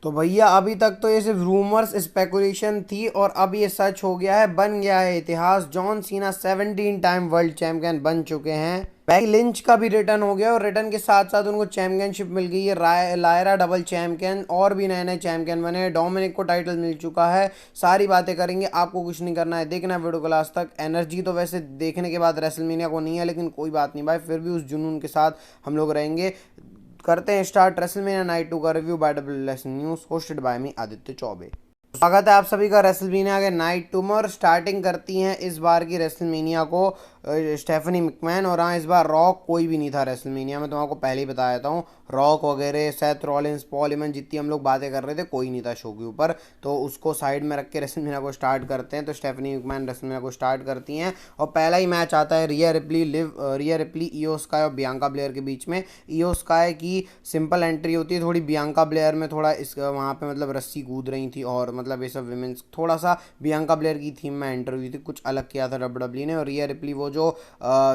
तो भैया अभी तक तो ये सिर्फ रूमर्स स्पेकुलेशन थी और अब ये सच हो गया है, बन गया है इतिहास। John Cena 17 time world champion बन चुके हैं। बैकी लिंच का भी रिटर्न हो गया और रिटर्न के साथ साथ उनको चैंपियनशिप मिल गई है। लायरा डबल चैंपियन और भी नए नए चैंपियन बने हैं। डोमिनिक को टाइटल मिल चुका है। सारी बातें करेंगे, आपको कुछ नहीं करना है, देखना है वीडियो को लास्ट तक। एनर्जी तो वैसे देखने के बाद रेसलमेनिया को नहीं है, लेकिन कोई बात नहीं भाई, फिर भी उस जुनून के साथ हम लोग रहेंगे। करते हैं स्टार्ट रेसलमेनिया नाइट 2 का review by WS news, hosted by me Aditya Choubey. स्वागत है आप सभी का रेसलमेनिया के नाइट 2 में। और स्टार्टिंग करती हैं इस बार की रेसलमेनिया को स्टेफनी मैकमैन। और हाँ, इस बार रॉक कोई भी नहीं था रेसलमेनिया में, तो आपको पहले ही बता देता हूँ। रॉक वगैरह, सेथ रॉलिंस, पॉल हेमन, जितनी हम लोग बातें कर रहे थे, कोई नहीं था शो के ऊपर। तो उसको साइड में रख के रेसलमेनिया को स्टार्ट करते हैं। तो स्टेफनी मैकमैन रेसलमेनिया को स्टार्ट करती हैं और पहला ही मैच आता है रिया रिप्ली इयो स्काई और बियांका ब्लेयर के बीच में। इयो स्काई की सिंपल एंट्री होती है, थोड़ी बियांका ब्लेयर में थोड़ा इस वहाँ पे मतलब रस्सी कूद रही थी और मतलब ये सब विमेंस थोड़ा सा बियांका ब्लेयर की थीम में एंटर हुई थी, कुछ अलग किया था डब्ल्यूडब्ल्यू ने। और रिया रिप्ली वो जो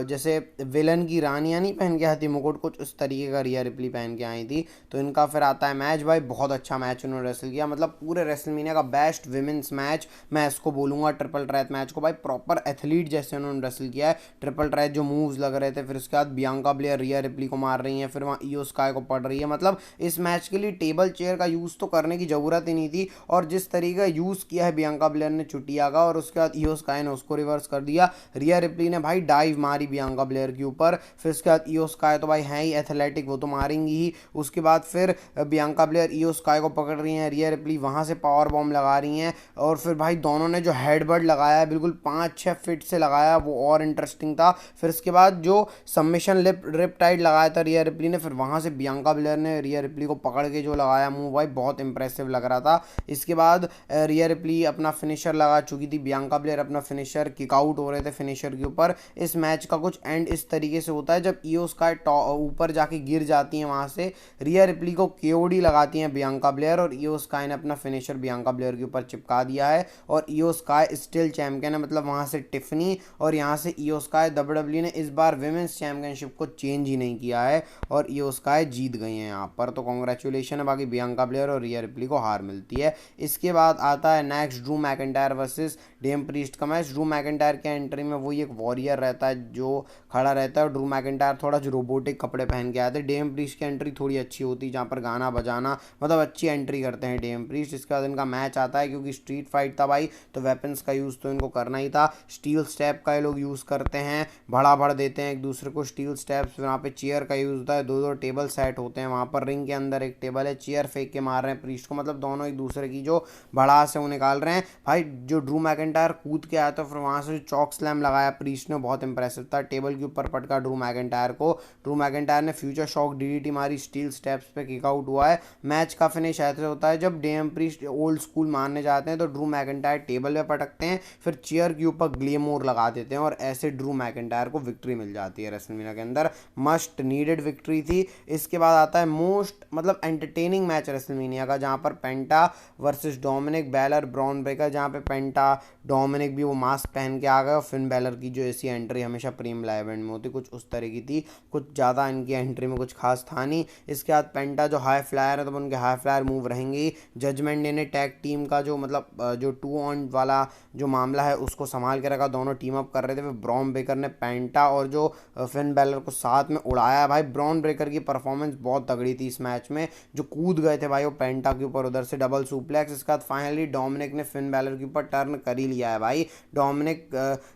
जैसे विलन की रानियां नहीं पहन के आई थी मुकुट, कुछ उस तरीके का रिया रिप्ली पहन के आई थी। तो इनका फिर आता है मैच। भाई बहुत अच्छा मैच उन्होंने रेसल किया, मतलब पूरे रेसलमेनिया का बेस्ट विमेंस मैच मैं इसको बोलूंगा। ट्रिपल ट्रेट मैच को भाई प्रॉपर एथलीट जैसे उन्होंने रेसल किया है। ट्रिपल ट्रेट जो मूव्स लग रहे थे, फिर उसके बाद बियांका ब्लेयर रिया रिप्ली को मार रही है, फिर वहाँ इयो स्काई को पड़ रही है। मतलब इस मैच के लिए टेबल चेयर का यूज़ तो करने की ज़रूरत ही नहीं थी। और जिस तरीके का यूज़ किया है बियांका ब्लेयर ने चुटिया का, और उसके बाद इयो स्काई ने उसको रिवर्स कर दिया। रिया रिप्ली ने भाई डाइव मारी बियांका ब्लेयर के ऊपर। फिर उसके बाद इयो स्काई तो भाई है ही एथलेटिक, वो तो मारेंगी ही। उसके बाद फिर बियांका ब्लेयर इयो स्काई को पकड़ रही हैं, रिया रिप्ली वहाँ से पावर बॉम्ब लगा रही हैं। और फिर भाई दोनों ने जो हेडबट लगाया है बिल्कुल 5-6 फीट से लगाया, वो और इंटरेस्टिंग था। फिर उसके बाद जो सबमिशन रिप टाइट लगाया था रिया रिप्ली ने, फिर वहाँ से बियांका ब्लेयर ने रिया रिप्ली को पकड़ के जो लगाया मूव, भाई बहुत इंप्रेसिव लग रहा था। इसके बाद रिया रिप्ली अपना फिनिशर लगा चुकी थी, बियांका ब्लेयर अपना फिनिशर, किक आउट हो रहे थे फिनिशर के ऊपर। इस मैच का कुछ एंड इस तरीके से होता है, जब इयो स्काई ऊपर जाके गिर जाती हैं, वहाँ से रिया रिप्ली को केओडी लगाती हैं बियांका ब्लेयर, और इयो स्काई ने अपना फिनिशर बियांका ब्लेयर के ऊपर चिपका दिया है। और इयो स्काई स्टिल चैंपियन है, मतलब वहाँ से टिफनी और यहाँ से इयो स्काई। डब्ल्यूडब्ल्यू ने इस बार विमेंस चैंपियनशिप को चेंज ही नहीं किया है और इयो स्काई जीत गई हैं यहाँ पर। तो कॉन्ग्रेचुलेशन है, बाकी बियांका ब्लेयर और रिया रिप्ली को हार मिलती है। इसके बाद आता है next Drew McIntyre versus Damian Priest का मैच। ड्रू मैकिंटायर के एंट्री में वही एक वॉरियर रहता है जो खड़ा रहता है, और ड्रू मैकिंटायर थोड़ा जो रोबोटिक कपड़े पहन के आए थे। डेम प्रीस्ट की एंट्री थोड़ी अच्छी होती है, जहाँ पर गाना बजाना मतलब अच्छी एंट्री करते हैं डेम प्रीस्ट। इसके बाद इनका मैच आता है, क्योंकि स्ट्रीट फाइट था भाई, तो वेपन्स का यूज़ तो इनको करना ही था। स्टील स्टेप का ये लोग यूज़ करते हैं, भड़ा भड़ देते हैं एक दूसरे को स्टील स्टेप्स। वहाँ पे चेयर का यूज़ होता है, दो दो टेबल सेट होते हैं वहाँ पर, रिंग के अंदर एक टेबल है, चेयर फेंक के मार रहे हैं प्रीस्ट को, मतलब दोनों एक दूसरे की जो भड़ास है वो निकाल रहे हैं। भाई जो ड्रू मैकिंटायर कूद के आया था, फिर वहाँ से जो चॉक स्लैम लगाया प्रीस्ट ने, बहुत इंप्रेसिव था। टेबल के ऊपर पटका ड्रू मैकिंटायर को। ड्रू मैकिंटायर ने फ्यूचर शॉक डीडीटी मारी, स्टील स्टेप्स पे किक आउट हुआ है। मैच का फिनिश ऐसे होता है, जब डीएम प्रीस्ट ओल्ड स्कूल मारने जाते हैं तो ड्रू मैकिंटायर टेबल पे पटकते हैं, फिर चेयर के ऊपर ग्लेमोर लगा देते हैं, और ऐसे ड्रू मैकिंटायर को विक्ट्री मिल जाती है रेसलमेनिया के अंदर। मस्ट नीडेड विक्ट्री थी। इसके बाद आता है मोस्ट मतलब एंटरटेनिंग मैच रेसलमेनिया का, जहाँ पर Penta versus Dominik, Balor, Bron Breakker, जहाँ पे पेंटा डोमिनिक भी वो मास्क पहन के आ गए, और फिन बैलर की जो ऐसी एंट्री हमेशा प्रीम लाइव इवेंट में होती, कुछ उस तरह की थी। कुछ ज़्यादा इनकी एंट्री में कुछ खास था नहीं। इसके बाद पेंटा जो हाई फ्लायर है, तो उनके हाई फ्लायर मूव रहेंगे। जजमेंट डे ने टैग टीम का जो मतलब जो 2 ऑन वाला जो मामला है उसको संभाल के रखा, दोनों टीम अप कर रहे थे। फिर ब्रॉन ब्रेकर ने पेंटा और जो फिन बैलर को साथ में उड़ाया। भाई ब्रॉन ब्रेकर की परफॉर्मेंस बहुत तगड़ी थी इस मैच में, जो कूद गए थे भाई वो पेंटा के ऊपर, उधर से डबल सुप्लेक्स। इसके बाद फाइनली डोमिनिक ने फिन बैलर के ऊपर टर्न कर ही लिया है भाई। डोमिनिक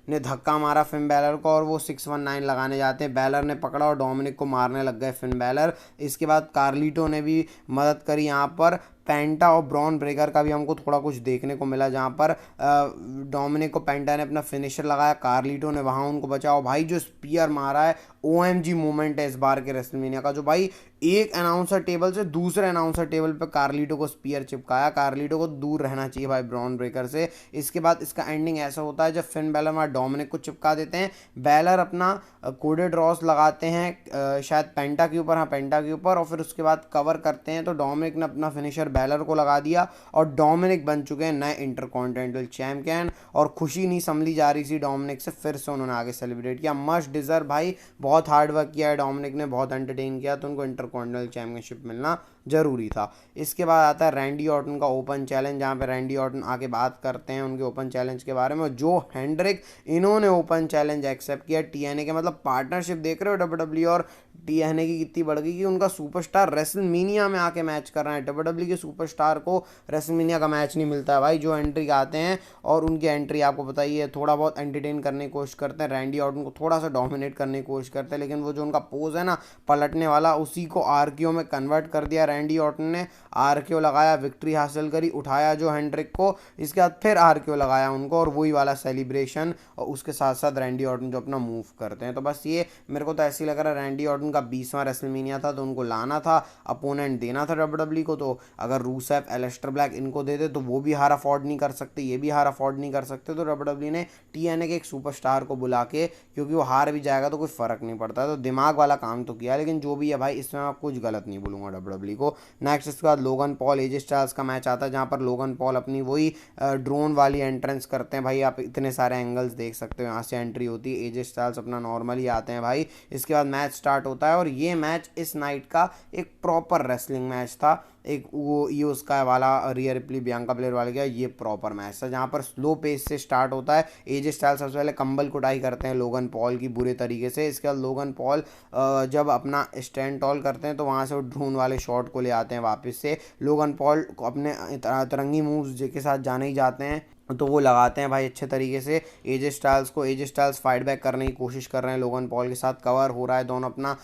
ने धक्का मारा फिन बैलर को, और वो 619 लगाने जाते हैं, बैलर ने पकड़ा और डोमिनिक को मारने लग गए फिन बैलर। इसके बाद कार्लिटो ने भी मदद करी यहाँ पर। पेंटा और ब्रॉन ब्रेकर का भी हमको थोड़ा कुछ देखने को मिला, जहाँ पर डोमिनिक को पेंटा ने अपना फिनिशर लगाया, कार्लिटो ने वहाँ उनको बचाओ। भाई जो स्पीयर मारा है, ओएमजी मूवमेंट है इस बार के रेसलमेनिया का, जो भाई एक अनाउंसर टेबल से दूसरे अनाउंसर टेबल पे कार्लिटो को स्पीयर चिपकाया। कार्लिटो को दूर रहना चाहिए भाई ब्रॉन ब्रेकर से। इसके बाद इसका एंडिंग ऐसा होता है, जब फिन बैलर वहाँ डोमिनिक को चिपका देते हैं, बैलर अपना कोडेड रॉस लगाते हैं शायद पेंटा के ऊपर, हाँ पेंटा के ऊपर, और फिर उसके बाद कवर करते हैं, तो डोमिनिक ने अपना फिनिशर बैलर को लगा दिया और डोमिनिक बन चुके हैं नए इंटरकॉन्टिनेंटल चैंपियन। और खुशी नहीं संभली जा रही थी डोमिनिक से, फिर से उन्होंने आगे सेलिब्रेट किया। मस्ट डिजर्व भाई, बहुत हार्ड वर्क किया है डोमिनिक ने, बहुत एंटरटेन किया, तो उनको इंटरकॉन्टिनेंटल चैंपियनशिप मिलना जरूरी था। इसके बाद आता है रैंडी ऑर्टन का ओपन चैलेंज, जहाँ पे रैंडी ऑर्टन आके बात करते हैं उनके ओपन चैलेंज के बारे में। जो हेंड्रिक इन्होंने ओपन चैलेंज एक्सेप्ट किया टीएनए के, मतलब पार्टनरशिप देख रहे हो डब्ल्यूडब्ल्यू और टीएनए की कितनी बढ़ गई कि उनका सुपरस्टार रेसलमेनिया में आके मैच कर रहा है। डब्ल्यूडब्ल्यू के सुपरस्टार को रेसलमेनिया का मैच नहीं मिलता है भाई। जो एंट्री आते हैं और उनकी एंट्री आपको पता ही है, थोड़ा बहुत एंटरटेन करने की कोशिश करते हैं, रैंडी ऑर्टन को थोड़ा सा डोमिनेट करने की कोशिश करते हैं, लेकिन वो जो उनका पोज है ना पलटने वाला, उसी को आरकेओ में कन्वर्ट कर दिया रैंडी ऑर्टन ने। आरकेओ लगाया, विक्ट्री हासिल करी, उठाया जो हेंड्रिक को, इसके बाद फिर आरकेओ लगाया उनको और वही वाला सेलिब्रेशन, और उसके साथ साथ रैंडी ऑर्टन जो अपना मूव करते हैं। तो बस ये मेरे को तो ऐसे ही लग रहा है रैंडी ऑर्टन का 20वां रेसलमेनिया था, तो उनको लाना था, अपोनेंट देना था डब्ल्यूडब्ल्यू को। तो अगर रूसेफ, एलिस्टर ब्लैक इनको देते तो वो भी हार अफोर्ड नहीं कर सकते, ये भी हार अफोर्ड नहीं कर सकते, तो डब्ल्यूडब्ल्यू ने टीएनए के एक सुपरस्टार को बुला के, क्योंकि वो हार भी जाएगा तो कोई फर्क नहीं पड़ता, तो दिमाग वाला काम तो किया। लेकिन जो भी है भाई, इसमें मैं कुछ गलत नहीं बोलूँगा डब्ल्यूडब्ल्यू को। नेक्स्ट इसके बाद लोगन पॉल एजे स्टाइल्स का मैच आता है, जहाँ पर लोगन पॉल अपनी वही ड्रोन वाली एंट्रेंस करते हैं भाई। आप इतने सारे एंगल्स देख सकते हो, यहाँ से एंट्री होती है, एजे स्टाइल्स अपना नॉर्मली आते हैं भाई। इसके बाद मैच स्टार्ट होता है और ये मैच इस नाइट का एक प्रॉपर रेसलिंग मैच था। एक वो ये उसका वाला रिया रिप्ली बियांका ब्लेयर वाले का ये प्रॉपर मैच था, जहाँ पर स्लो पेस से स्टार्ट होता है। एजे स्टाइल्स सबसे पहले कंबल कुटाई करते हैं लोगन पॉल की बुरे तरीके से। इसके बाद लोगन पॉल जब अपना स्टैंड टॉल करते हैं तो वहाँ से वो ड्रोन वाले शॉट को ले आते हैं वापस से। लोगन पॉल को अपने तरंगी मूव्स के साथ जाने ही जाते हैं, तो वो लगाते हैं भाई अच्छे तरीके से एजे स्टाइल्स को। एजे स्टाइल्स फाइट बैक करने की कोशिश कर रहे हैं लोगन पॉल के साथ, कवर हो रहा है, दोनों अपना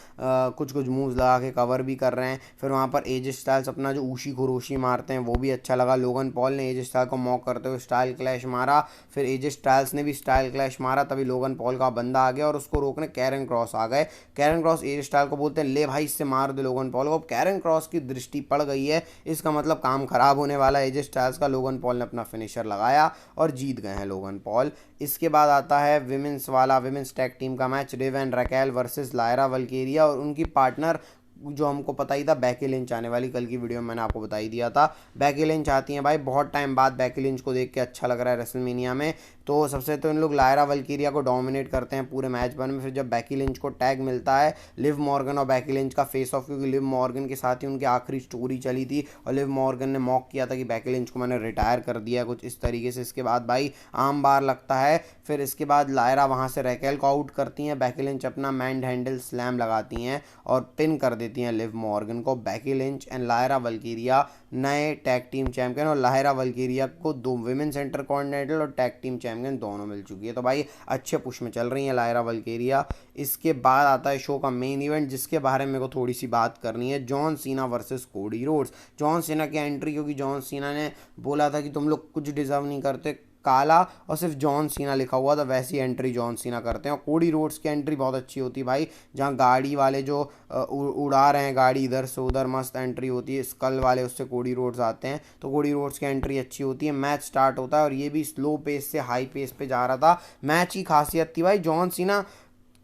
कुछ कुछ मूव्स लगा के कवर भी कर रहे हैं। फिर वहाँ पर एजे स्टाइल्स अपना जो ऊशी खुरोशी मारते हैं वो भी अच्छा लगा। लोगन पॉल ने एजे स्टाइल को मॉक करते हुए स्टाइल क्लैश मारा, फिर एजे स्टाइल्स ने भी स्टाइल क्लैश मारा, तभी लोगन पॉल का बंदा आ गया और उसको रोकने कैरन क्रॉस आ गए। कैरन क्रॉस एजे स्टाइल को बोलते हैं ले भाई इससे मार दे लोगन पॉल को। अब कैरन क्रॉस की दृष्टि पड़ गई है, इसका मतलब काम खराब होने वाला है एजे स्टाइल्स का। लोगन पॉल ने अपना फिनिशर लगाया और जीत गए हैं लोगन पॉल। इसके बाद आता है विमेंस टैग टीम का मैच, रिव एंड रैकेल वर्सेस लायरा वल्केरिया और उनकी पार्टनर जो हमको पता ही था बैकी लिंच आने वाली, कल की वीडियो में मैंने आपको बता ही दिया था। बैकी लिंच आती हैं भाई, बहुत टाइम बाद बैकी लिंच को देख के अच्छा लग रहा है रेसलमेनिया में। तो सबसे तो इन लोग लायरा वल्कीरिया को डोमिनेट करते हैं पूरे मैच भर में। फिर जब बैकी लिंच को टैग मिलता है लिव मॉर्गन और बैकी लिंच का फेस ऑफ, क्योंकि लिव मॉर्गन के साथ ही उनकी आखिरी स्टोरी चली थी और लिव मॉर्गन ने मॉक किया था कि बैकी लिंच को मैंने रिटायर कर दिया, कुछ इस तरीके से। इसके बाद भाई आम बार लगता है। फिर इसके बाद लायरा वहाँ से रैकेल को आउट करती हैं, बैकी लिंच अपना मैन हैंडल स्लैम लगाती हैं और पिन कर देती हैं लिव मॉर्गन को। बैकी लिंच एंड लायरा वल्कीरिया नए टैग टीम चैंपियन, और लायरा वल्कीरिया को 2 विमेंस इंटरकॉन्टिनेंटल और टैग टीम चैंपियन दोनों मिल चुकी है। तो भाई अच्छे पुश में चल रही है लायरा वल्कीरिया। इसके बाद आता है शो का मेन इवेंट, जिसके बारे में मेरे को थोड़ी सी बात करनी है, John Cena versus Cody Rhodes. John Cena की एंट्री, क्योंकि जॉन सीना ने बोला था कि तुम लोग कुछ डिजर्व नहीं करते, काला और सिर्फ जॉन सीना लिखा हुआ था, वैसी एंट्री जॉन सीना करते हैं। और कोडी रोड्स की एंट्री बहुत अच्छी होती है भाई, जहाँ गाड़ी वाले जो उड़ा रहे हैं गाड़ी इधर से उधर, मस्त एंट्री होती है। स्कल वाले उससे कोडी रोड्स आते हैं, तो कोडी रोड्स की एंट्री अच्छी होती है। मैच स्टार्ट होता है और ये भी स्लो पेस से हाई पेस पे जा रहा था। मैच की खासियत थी भाई, जॉन सीना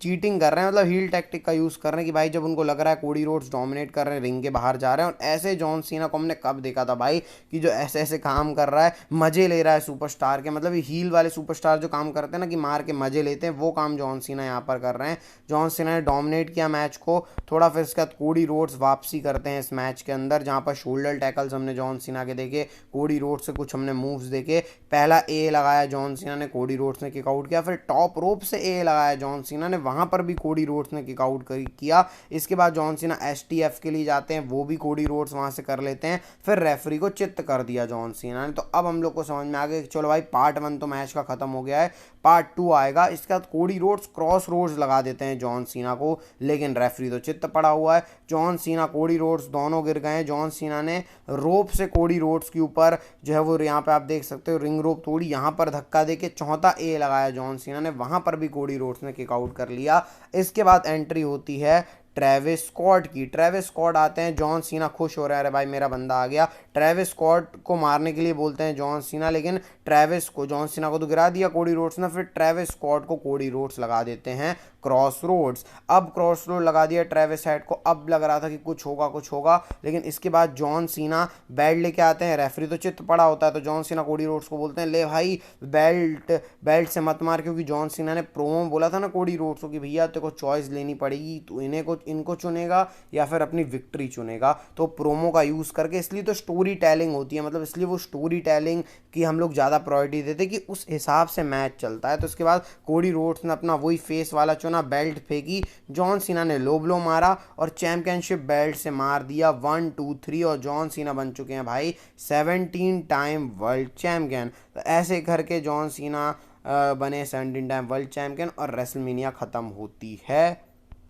चीटिंग कर रहे हैं, मतलब हील टैक्टिक का यूज़ कर रहे हैं कि भाई जब उनको लग रहा है कोडी रोड्स डोमिनेट कर रहे हैं, रिंग के बाहर जा रहे हैं। और ऐसे जॉन सीना को हमने कब देखा था भाई कि जो ऐसे ऐसे काम कर रहा है, मज़े ले रहा है सुपरस्टार के, मतलब ये हील वाले सुपरस्टार जो काम करते हैं ना कि मार के मज़े लेते हैं, वो काम जॉन सीना यहाँ पर कर रहे हैं। जॉन सीना ने डोमिनेट किया मैच को थोड़ा, फिर इसके बाद कोडी रोड्स वापसी करते हैं इस मैच के अंदर, जहाँ पर शोल्डर टैकल्स हमने जॉन सीना के देखे, कोडी रोड्स से कुछ हमने मूव्स देखे। पहला ए लगाया जॉन सीना ने, कोडी रोड्स ने किक आउट किया। फिर टॉप रोप से ए लगाया जॉन सीना ने, वहाँ पर भी कोडी रोड्स ने किक आउट किया। इसके बाद जॉन सीना एसटीएफ के लिए जाते हैं, वो भी कोडी रोड्स वहाँ से कर लेते हैं। फिर रेफरी को चित्त कर दिया जॉन सीना ने। तो अब हम लोग को समझ में आ गया कि चलो भाई पार्ट 1 तो मैच का खत्म हो गया है, पार्ट 2 आएगा। इसके बाद कोडी रोड्स क्रॉस रोड्स लगा देते हैं जॉन सीना को, लेकिन रेफरी तो चित्त पड़ा हुआ है। जॉन सीना कोडी रोड्स दोनों गिर गए हैं। जॉन सीना ने रोप से कोडी रोड्स के ऊपर जो है वो यहाँ पे आप देख सकते हो रिंग रोप तोड़ी, यहाँ पर धक्का देके चौथा ए लगाया जॉन सीना ने, वहाँ पर भी कोडी रोड्स ने किक आउट कर लिया। इसके बाद एंट्री होती है ट्रेविस स्कॉट की। ट्रेविस स्कॉट आते हैं, जॉन सीना खुश हो रहा है, अरे भाई मेरा बंदा आ गया। ट्रेविस स्कॉट को मारने के लिए बोलते हैं जॉन सीना, लेकिन ट्रेविस को, जॉन सीना को तो गिरा दिया कोडी रोड्स ने, फिर ट्रेविस स्कॉट को कोडी रोड्स लगा देते हैं क्रॉस रोड्स। अब क्रॉस रोड लगा दिया ट्रेविस हेड को, अब लग रहा था कि कुछ होगा, लेकिन इसके बाद जॉन सीना बेल्ट लेके आते हैं। रेफरी तो चित्त पड़ा होता है, तो जॉन सीना कोडी रोड्स को बोलते हैं ले भाई बेल्ट से मत मार, क्योंकि जॉन सीना ने प्रोमो में बोला था ना कोडी रोड्स को कि भैया तेरे को चॉइस लेनी पड़ेगी, तो इनको चुनेगा या फिर अपनी विक्ट्री चुनेगा। तो प्रोमो का यूज़ करके, इसलिए तो स्टोरी टेलिंग होती है, मतलब इसलिए वो स्टोरी टेलिंग की हम लोग ज़्यादा प्रायोरिटी देते कि उस हिसाब से मैच चलता है। तो उसके बाद कोडी रोड्स ने अपना वही फेस वाला चुना, बेल्ट फेंकी, जॉन सीना ने लो ब्लो मारा और चैंपियनशिप बेल्ट से मार दिया 1 2 3 और जॉन सीना बन चुके हैं भाई 17 टाइम वर्ल्ड चैंपियन। तो ऐसे करके जॉन सीना बने 17 टाइम वर्ल्ड चैंपियन और रेसलमेनिया ख़त्म होती है।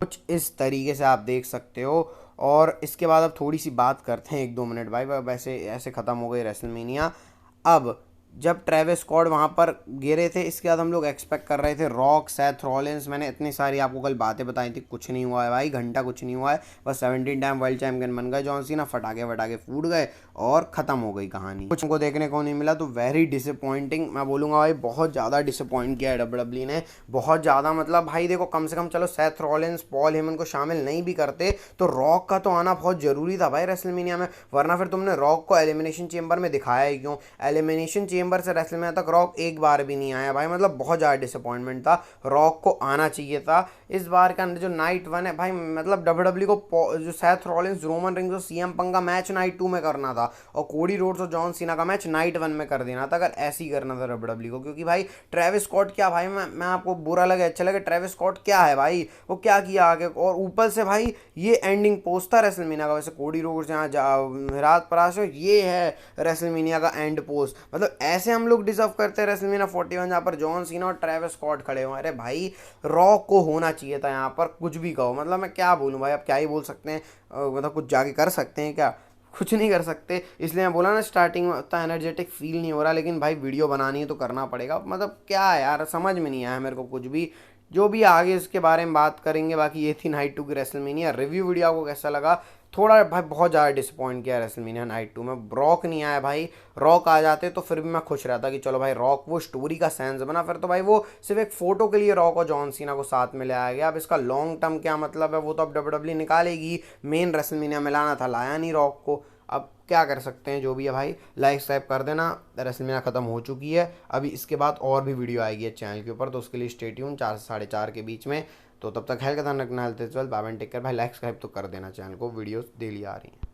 कुछ इस तरीके से आप देख सकते हो। और इसके बाद अब थोड़ी सी बात करते हैं 1-2 मिनट भाई, वैसे ऐसे ख़त्म हो गई रेसलमेनिया। अब जब ट्रेविस स्कॉट वहाँ पर गिरे थे, इसके बाद हम लोग एक्सपेक्ट कर रहे थे रॉक, सेथ रॉलिंस, मैंने इतनी सारी आपको कल बातें बताई थी, कुछ नहीं हुआ है भाई, घंटा कुछ नहीं हुआ है, बस 17 टाइम वर्ल्ड चैंपियन बन गए जॉन सीना, फटाके फूट गए और ख़त्म हो गई कहानी। कुछ को देखने को नहीं मिला, तो वेरी डिसअपॉइंटिंग मैं बोलूँगा भाई, बहुत ज़्यादा डिसअपॉइंट किया है डब्ल्यूडब्ल्यूई ने, बहुत ज़्यादा। मतलब भाई देखो, कम से कम चलो सेथ रॉलिंस, पॉल हेमन को शामिल नहीं भी करते तो रॉक का तो आना बहुत ज़रूरी था भाई रेसलमेनिया में, वरना फिर तुमने रॉक को एलिमिनेशन चेंबर में दिखाया ही क्यों? एलिमिनेशन चेंबर से रेसलमेनिया तक रॉक एक बार भी नहीं आया भाई, मतलब बहुत ज़्यादा डिसअपॉइंटमेंट था। रॉक को आना चाहिए था इस बार का जो नाइट 1 है भाई, मतलब डब्ल्यूडब्ल्यूई को जो सेथ रॉलिंस, रोमन रिंग्स और सीएम पंक का मैच नाइट 2 में करना था और कोडी रोड्स और जॉन सीना का मैच नाइट 1 में कर देना था, अगर ऐसे ही करना था डब्ल्यूडब्ल्यूई को। क्योंकि भाई ट्रेविस स्कॉट क्या भाई, मैं आपको बुरा लगे अच्छा लगे, ट्रेविस स्कॉट क्या है भाई, वो क्या किया आगे, और ऊपर से भाई ये एंडिंग पोस्ट था रेसलमेनिया का। वैसे कोडी रोड्स यहाँ रात परास, ये है रेसलमेनिया का एंड पोस्ट, मतलब ऐसे हम लोग डिजर्व करते हैं रेसलमेनिया 41 जहाँ पर जॉन सीना और ट्रेविस स्कॉट खड़े हुए। अरे भाई रॉक को होना चाहिए था यहाँ पर, कुछ भी कहो, मतलब मैं क्या बोलूँ भाई, अब क्या ही बोल सकते हैं, मतलब कुछ जाके कर सकते हैं क्या? कुछ नहीं कर सकते। इसलिए मैं बोला ना स्टार्टिंग में उतना एनर्जेटिक फील नहीं हो रहा, लेकिन भाई वीडियो बनानी है तो करना पड़ेगा। मतलब क्या है यार, समझ में नहीं आया मेरे को कुछ भी, जो भी आगे इसके बारे में बात करेंगे। बाकी ये थी नाइट 2 की रेसलमेनिया रिव्यू। वीडियो आपको कैसा लगा? थोड़ा भाई बहुत ज़्यादा डिसअपॉइंट किया रेसलमेनिया नाइट 2 में, रॉक नहीं आया भाई। रॉक आ जाते तो फिर भी मैं खुश रहता कि चलो भाई रॉक वो स्टोरी का सेंस बना, फिर तो भाई वो सिर्फ एक फोटो के लिए रॉक और जॉन सीना को साथ में ले आया गया। अब इसका लॉन्ग टर्म क्या मतलब है वो तो अब डब्ल्यूडब्ल्यूई निकालेगी, मेन रेसलमेनिया में लाना था, लाया नहीं रॉक को। अब क्या कर सकते हैं, जो भी है भाई, लाइक सब्सक्राइब कर देना। रेसलमेनिया ख़त्म हो चुकी है, अभी इसके बाद और भी वीडियो आएगी चैनल के ऊपर, तो उसके लिए स्टे ट्यून 4 से 4:30 के बीच में। तो तब तक हेल्थ का ध्यान रखना, health is wealth, bye bye, take care भाई। लाइक सब्सक्राइब तो कर देना चैनल को, वीडियोस डेली आ रही हैं।